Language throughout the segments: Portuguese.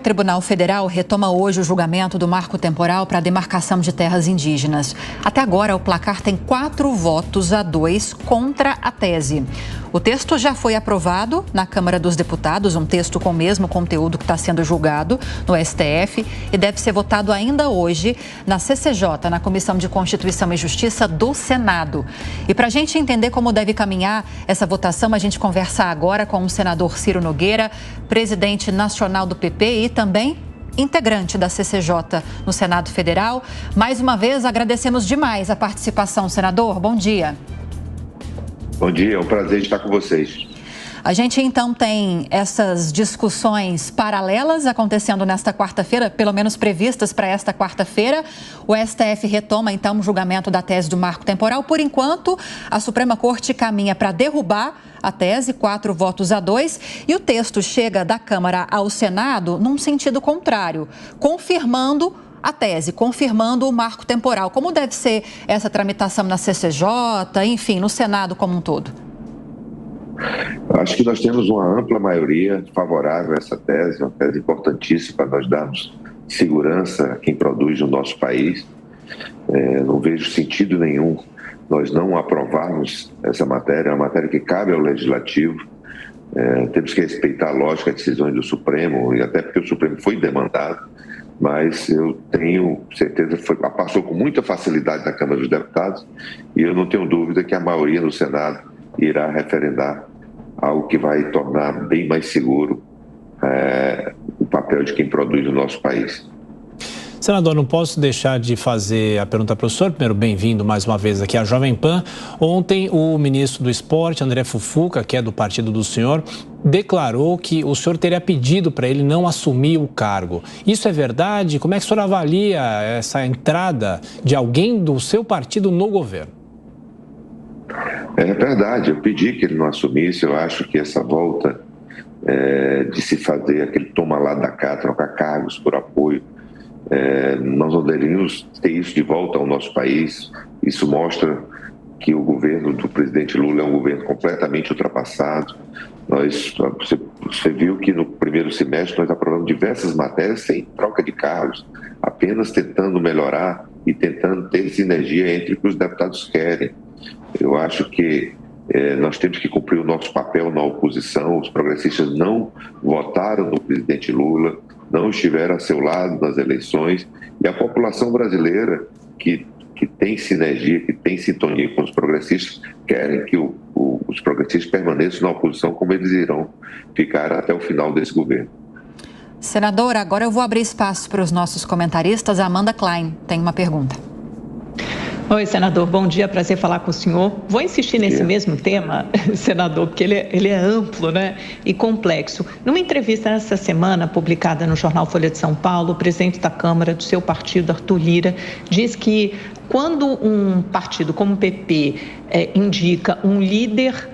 O Tribunal Federal retoma hoje o julgamento do marco temporal para a demarcação de terras indígenas. Até agora, o placar tem 4-2 contra a tese. O texto já foi aprovado na Câmara dos Deputados, um texto com o mesmo conteúdo que está sendo julgado no STF e deve ser votado ainda hoje na CCJ, na Comissão de Constituição e Justiça do Senado. E para a gente entender como deve caminhar essa votação, a gente conversa agora com o senador Ciro Nogueira, presidente nacional do PP e também integrante da CCJ no Senado Federal. Mais uma vez, agradecemos demais a participação, senador. Bom dia. Bom dia, é um prazer estar com vocês. A gente, então, tem essas discussões paralelas acontecendo nesta quarta-feira, pelo menos previstas para esta quarta-feira. O STF retoma, então, o julgamento da tese do marco temporal. Por enquanto, a Suprema Corte caminha para derrubar a tese, 4-2, e o texto chega da Câmara ao Senado num sentido contrário, confirmando a tese, confirmando o marco temporal. Como deve ser essa tramitação na CCJ, enfim, no Senado como um todo? Acho que nós temos uma ampla maioria favorável a essa tese, uma tese importantíssima para nós darmos segurança a quem produz no nosso país. Não vejo sentido nenhum nós não aprovarmos essa matéria, é uma matéria que cabe ao Legislativo. Temos que respeitar a lógica, as decisões do Supremo, e até porque o Supremo foi demandado, mas eu tenho certeza que passou com muita facilidade na Câmara dos Deputados e eu não tenho dúvida que a maioria no Senado irá referendar algo que vai tornar bem mais seguro o papel de quem produz no nosso país. Senador, não posso deixar de fazer a pergunta para o senhor. Primeiro, bem-vindo mais uma vez aqui à Jovem Pan. Ontem, o ministro do Esporte, André Fufuca, que é do partido do senhor, declarou que o senhor teria pedido para ele não assumir o cargo. Isso é verdade? Como é que o senhor avalia essa entrada de alguém do seu partido no governo? É verdade, eu pedi que ele não assumisse. Eu acho que essa volta de se fazer aquele toma lá da cá, trocar cargos por apoio, nós não deveríamos ter isso de volta ao nosso país. Isso mostra que o governo do presidente Lula é um governo completamente ultrapassado. Você viu que no primeiro semestre nós aprovamos diversas matérias sem troca de cargos, apenas tentando melhorar e tentando ter sinergia entre o que os deputados querem. Eu acho que nós temos que cumprir o nosso papel na oposição. Os progressistas não votaram no presidente Lula, não estiveram a seu lado nas eleições, e a população brasileira que tem sinergia, que tem sintonia com os progressistas, querem que os progressistas permaneçam na oposição, como eles irão ficar até o final desse governo. Senador, agora eu vou abrir espaço para os nossos comentaristas. A Amanda Klein tem uma pergunta. Oi, senador, bom dia, prazer falar com o senhor. Vou insistir nesse mesmo tema, senador, porque ele é amplo, né, e complexo. Numa entrevista essa semana, publicada no jornal Folha de São Paulo, o presidente da Câmara do seu partido, Arthur Lira, diz que quando um partido como o PP indica um líder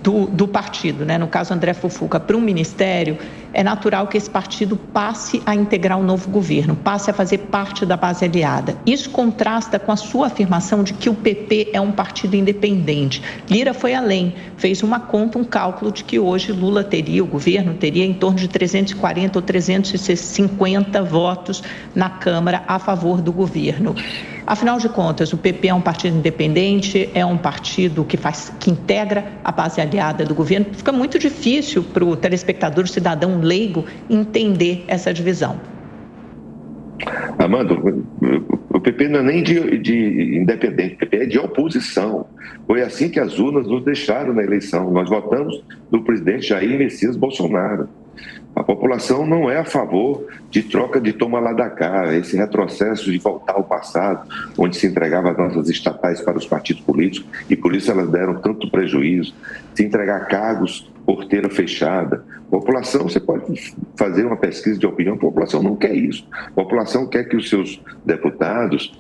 do partido, né, no caso André Fufuca, para um ministério, é natural que esse partido passe a integrar o novo governo, passe a fazer parte da base aliada. Isso contrasta com a sua afirmação de que o PP é um partido independente. Lira foi além, fez uma conta, um cálculo de que hoje Lula teria, o governo teria em torno de 340 ou 350 votos na Câmara a favor do governo. Afinal de contas, o PP é um partido independente, é um partido que integra a base aliada do governo. Fica muito difícil para o telespectador, o cidadão leigo, entender essa divisão. Amanda, o PP não é nem de independente, o PP é de oposição. Foi assim que as urnas nos deixaram na eleição. Nós votamos no presidente Jair Messias Bolsonaro. A população não é a favor de troca de toma lá da cá, esse retrocesso de voltar ao passado, onde se entregava as nossas estatais para os partidos políticos e por isso elas deram tanto prejuízo, se entregar cargos porteira fechada. A população, você pode fazer uma pesquisa de opinião, a população não quer isso. A população quer que os seus deputados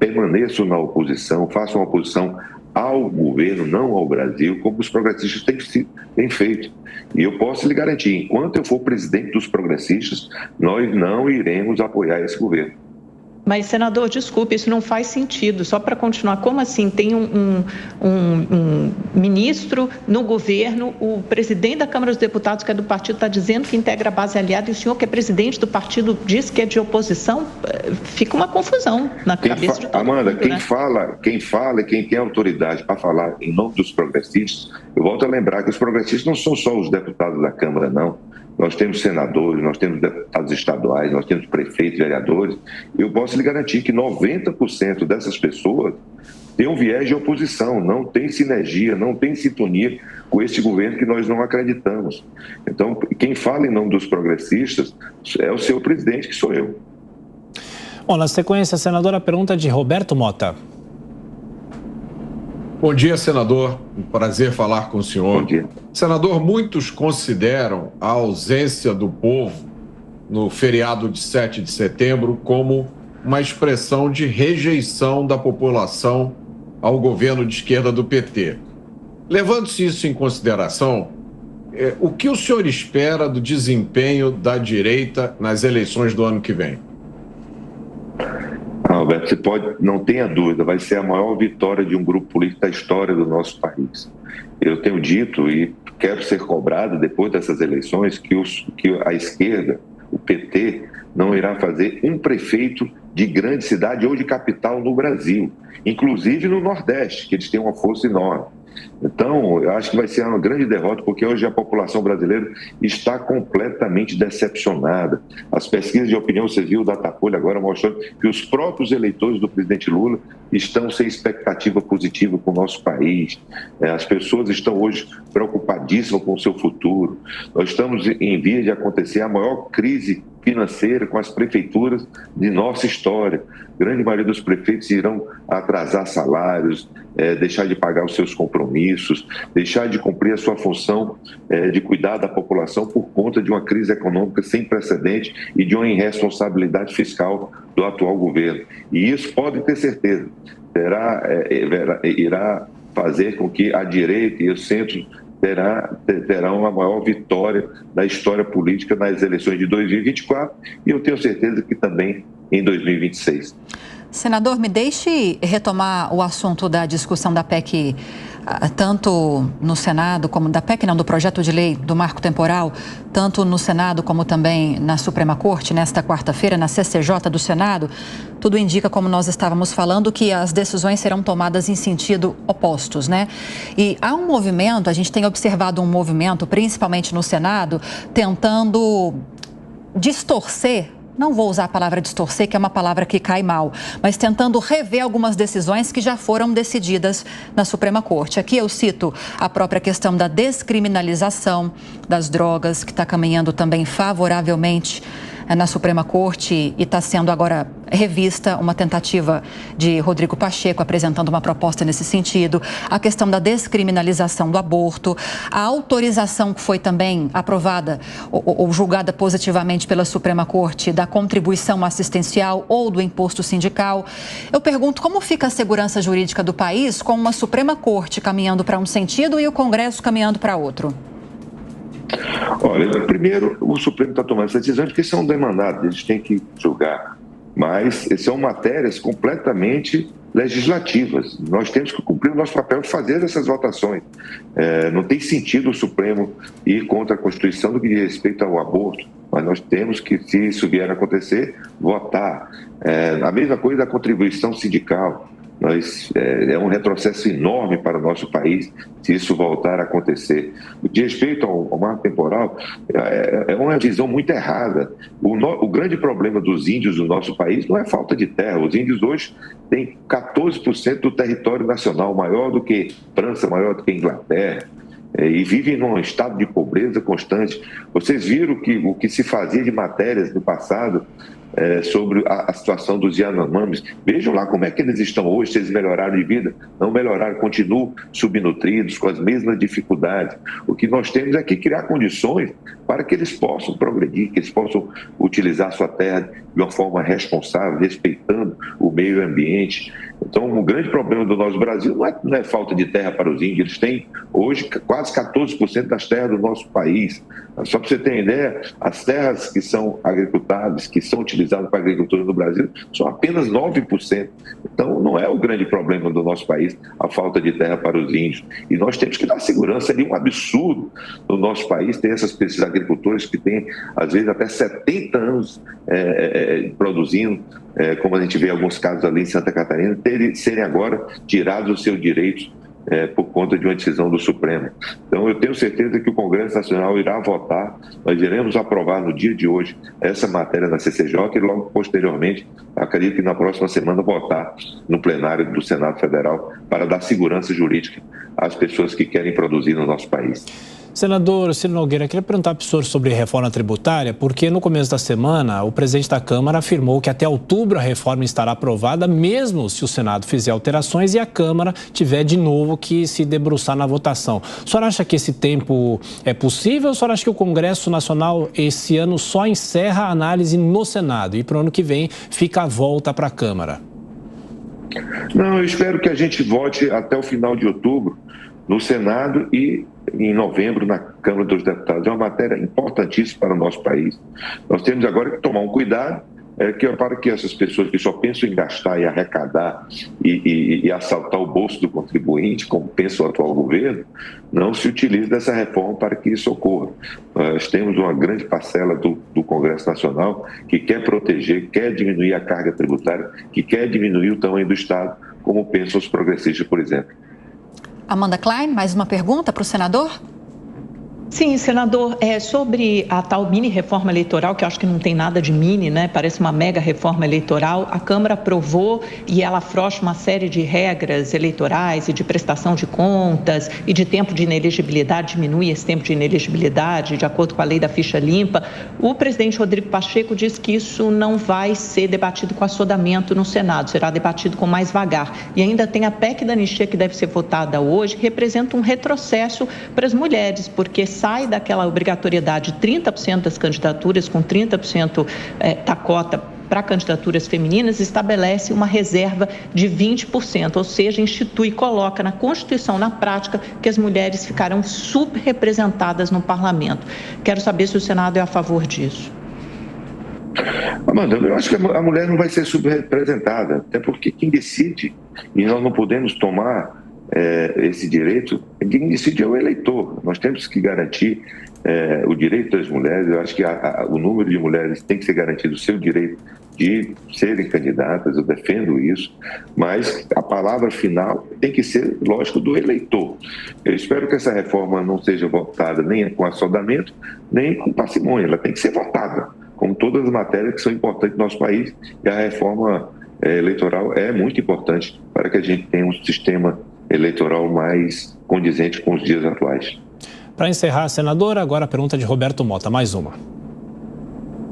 permaneçam na oposição, façam uma oposição ao governo, não ao Brasil, como os progressistas têm feito. E eu posso lhe garantir, enquanto eu for presidente dos progressistas, nós não iremos apoiar esse governo. Mas, senador, desculpe, isso não faz sentido. Só para continuar, como assim? Tem um ministro no governo, o presidente da Câmara dos Deputados, que é do partido, está dizendo que integra a base aliada, e o senhor, que é presidente do partido, diz que é de oposição? Fica uma confusão na cabeça de todo Amanda, mundo, quem né? fala e quem tem autoridade para falar em nome dos progressistas, eu volto a lembrar que os progressistas não são só os deputados da Câmara, não. Nós temos senadores, nós temos deputados estaduais, nós temos prefeitos, vereadores. Eu posso lhe garantir que 90% dessas pessoas têm um viés de oposição, não tem sinergia, não tem sintonia com esse governo que nós não acreditamos. Então, quem fala em nome dos progressistas é o seu presidente, que sou eu. Bom, na sequência, senadora, a pergunta de Roberto Mota. Bom dia, senador. Um prazer falar com o senhor. Bom dia. Senador, muitos consideram a ausência do povo no feriado de 7 de setembro como uma expressão de rejeição da população ao governo de esquerda do PT. Levando-se isso em consideração, o que o senhor espera do desempenho da direita nas eleições do ano que vem? Alberto, você não tenha dúvida, vai ser a maior vitória de um grupo político da história do nosso país. Eu tenho dito e quero ser cobrado depois dessas eleições que a esquerda, o PT, não irá fazer um prefeito de grande cidade ou de capital no Brasil, inclusive no Nordeste, que eles têm uma força enorme. Então, eu acho que vai ser uma grande derrota, porque hoje a população brasileira está completamente decepcionada. As pesquisas de opinião, você viu o Datafolha agora mostrando que os próprios eleitores do presidente Lula estão sem expectativa positiva com o nosso país. As pessoas estão hoje preocupadíssimas com o seu futuro. Nós estamos em vias de acontecer a maior crise financeira com as prefeituras de nossa história. A grande maioria dos prefeitos irão atrasar salários, deixar de pagar os seus compromissos, deixar de cumprir a sua função de cuidar da população por conta de uma crise econômica sem precedente e de uma irresponsabilidade fiscal do atual governo. E isso, pode ter certeza, irá fazer com que a direita e o centro terão a maior vitória da história política nas eleições de 2024 e eu tenho certeza que também em 2026. Senador, me deixe retomar o assunto da discussão da PEC, tanto no Senado, como da PEC, não, do projeto de lei do marco temporal, tanto no Senado como também na Suprema Corte, nesta quarta-feira, na CCJ do Senado. Tudo indica, como nós estávamos falando, que as decisões serão tomadas em sentido opostos, né? E há um movimento, a gente tem observado um movimento, principalmente no Senado, tentando distorcer. Não vou usar a palavra distorcer, que é uma palavra que cai mal, mas tentando rever algumas decisões que já foram decididas na Suprema Corte. Aqui eu cito a própria questão da descriminalização das drogas, que está caminhando também favoravelmente na Suprema Corte e está sendo agora revista uma tentativa de Rodrigo Pacheco apresentando uma proposta nesse sentido, a questão da descriminalização do aborto, a autorização que foi também aprovada ou julgada positivamente pela Suprema Corte da contribuição assistencial ou do imposto sindical. Eu pergunto como fica a segurança jurídica do país com uma Suprema Corte caminhando para um sentido e o Congresso caminhando para outro? Olha, primeiro, o Supremo está tomando essa decisão porque são demandados, eles têm que julgar. Mas são matérias completamente legislativas. Nós temos que cumprir o nosso papel de fazer essas votações. Não tem sentido o Supremo ir contra a Constituição no que diz respeito ao aborto, mas nós temos que, se isso vier a acontecer, votar. A mesma coisa da contribuição sindical. É um retrocesso enorme para o nosso país se isso voltar a acontecer. De respeito ao marco temporal, é uma visão muito errada. O grande problema dos índios do nosso país não é falta de terra. Os índios hoje têm 14% do território nacional, maior do que França, maior do que Inglaterra, e vivem num estado de pobreza constante. Vocês viram o que se fazia de matérias no passado sobre a situação dos Yanomamis. Vejam lá como é que eles estão hoje, se eles melhoraram de vida, não melhoraram, continuam subnutridos, com as mesmas dificuldades. O que nós temos é que criar condições para que eles possam progredir, que eles possam utilizar a sua terra de uma forma responsável, respeitando o meio ambiente. Então, o grande problema do nosso Brasil não é falta de terra para os índios. Eles têm hoje quase 14% das terras do nosso país. Só para você ter uma ideia, as terras que são agricultadas, que são utilizadas para a agricultura no Brasil, são apenas 9%. Então, não é o grande problema do nosso país a falta de terra para os índios. E nós temos que dar segurança. Seria um absurdo no nosso país ter esses agricultores que têm, às vezes, até 70 anos produzindo, como a gente vê em alguns casos ali em Santa Catarina, serem agora tirados os seus direitos por conta de uma decisão do Supremo. Então, eu tenho certeza que o Congresso Nacional irá votar, nós iremos aprovar no dia de hoje essa matéria na CCJ e logo posteriormente, acredito que na próxima semana, votar no plenário do Senado Federal para dar segurança jurídica às pessoas que querem produzir no nosso país. Senador Ciro Nogueira, queria perguntar para o senhor sobre reforma tributária, porque no começo da semana o presidente da Câmara afirmou que até outubro a reforma estará aprovada, mesmo se o Senado fizer alterações e a Câmara tiver de novo que se debruçar na votação. O senhor acha que esse tempo é possível ou o senhor acha que o Congresso Nacional esse ano só encerra a análise no Senado e para o ano que vem fica a volta para a Câmara? Não, eu espero que a gente vote até o final de outubro no Senado e em novembro na Câmara dos Deputados. É uma matéria importantíssima para o nosso país. Nós temos agora que tomar um cuidado para que essas pessoas que só pensam em gastar e arrecadar e assaltar o bolso do contribuinte, como pensa o atual governo, não se utilize dessa reforma para que isso ocorra. Nós temos uma grande parcela do Congresso Nacional que quer proteger, quer diminuir a carga tributária, que quer diminuir o tamanho do Estado, como pensam os progressistas, por exemplo. Amanda Klein, mais uma pergunta para o senador? Sim, senador, sobre a tal mini-reforma eleitoral, que eu acho que não tem nada de mini, né? Parece uma mega reforma eleitoral. A Câmara aprovou e ela afrouxa uma série de regras eleitorais e de prestação de contas e de tempo de inelegibilidade, diminui esse tempo de inelegibilidade, de acordo com a lei da ficha limpa. O presidente Rodrigo Pacheco diz que isso não vai ser debatido com assodamento no Senado, será debatido com mais vagar. E ainda tem a PEC da anistia que deve ser votada hoje, que representa um retrocesso para as mulheres, porque sai daquela obrigatoriedade de 30% das candidaturas, com 30% da cota para candidaturas femininas, estabelece uma reserva de 20%, ou seja, institui e coloca na Constituição, na prática, que as mulheres ficarão subrepresentadas no parlamento. Quero saber se o Senado é a favor disso. Amanda, eu acho que a mulher não vai ser subrepresentada, até porque quem decide, e nós não podemos tomar esse direito, quem decide é o eleitor. Nós temos que garantir o direito das mulheres. Eu acho que o número de mulheres tem que ser garantido, o seu direito de serem candidatas, eu defendo isso, mas a palavra final tem que ser, lógico, do eleitor. Eu espero que essa reforma não seja votada nem com assodamento, nem com parcimônia, ela tem que ser votada, como todas as matérias que são importantes no nosso país, e a reforma eleitoral é muito importante para que a gente tenha um sistema eleitoral mais condizente com os dias atuais. Para encerrar, senador, agora a pergunta de Roberto Mota, mais uma.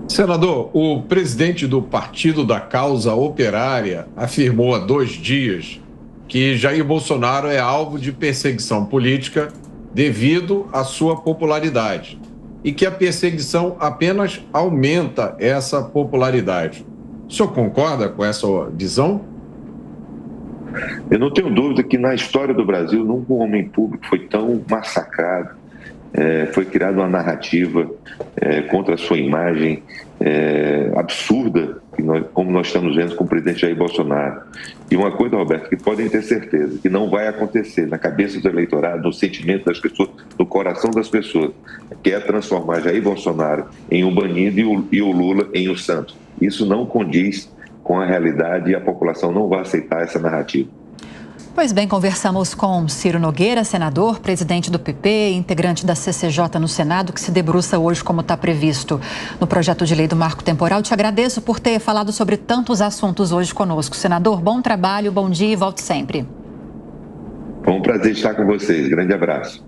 Senador, o presidente do Partido da Causa Operária afirmou há 2 dias que Jair Bolsonaro é alvo de perseguição política devido à sua popularidade e que a perseguição apenas aumenta essa popularidade. O senhor concorda com essa visão? Eu não tenho dúvida que na história do Brasil nunca um homem público foi tão massacrado, foi criada uma narrativa contra a sua imagem absurda, como nós estamos vendo com o presidente Jair Bolsonaro. E uma coisa, Roberto, que podem ter certeza, que não vai acontecer na cabeça do eleitorado, no sentimento das pessoas, no coração das pessoas, que é transformar Jair Bolsonaro em um bandido e o Lula em um santo. Isso não condiz com a realidade e a população não vai aceitar essa narrativa. Pois bem, conversamos com Ciro Nogueira, senador, presidente do PP, integrante da CCJ no Senado, que se debruça hoje, como está previsto no projeto de lei do Marco Temporal. Te agradeço por ter falado sobre tantos assuntos hoje conosco. Senador, bom trabalho, bom dia e volte sempre. Foi um prazer estar com vocês. Grande abraço.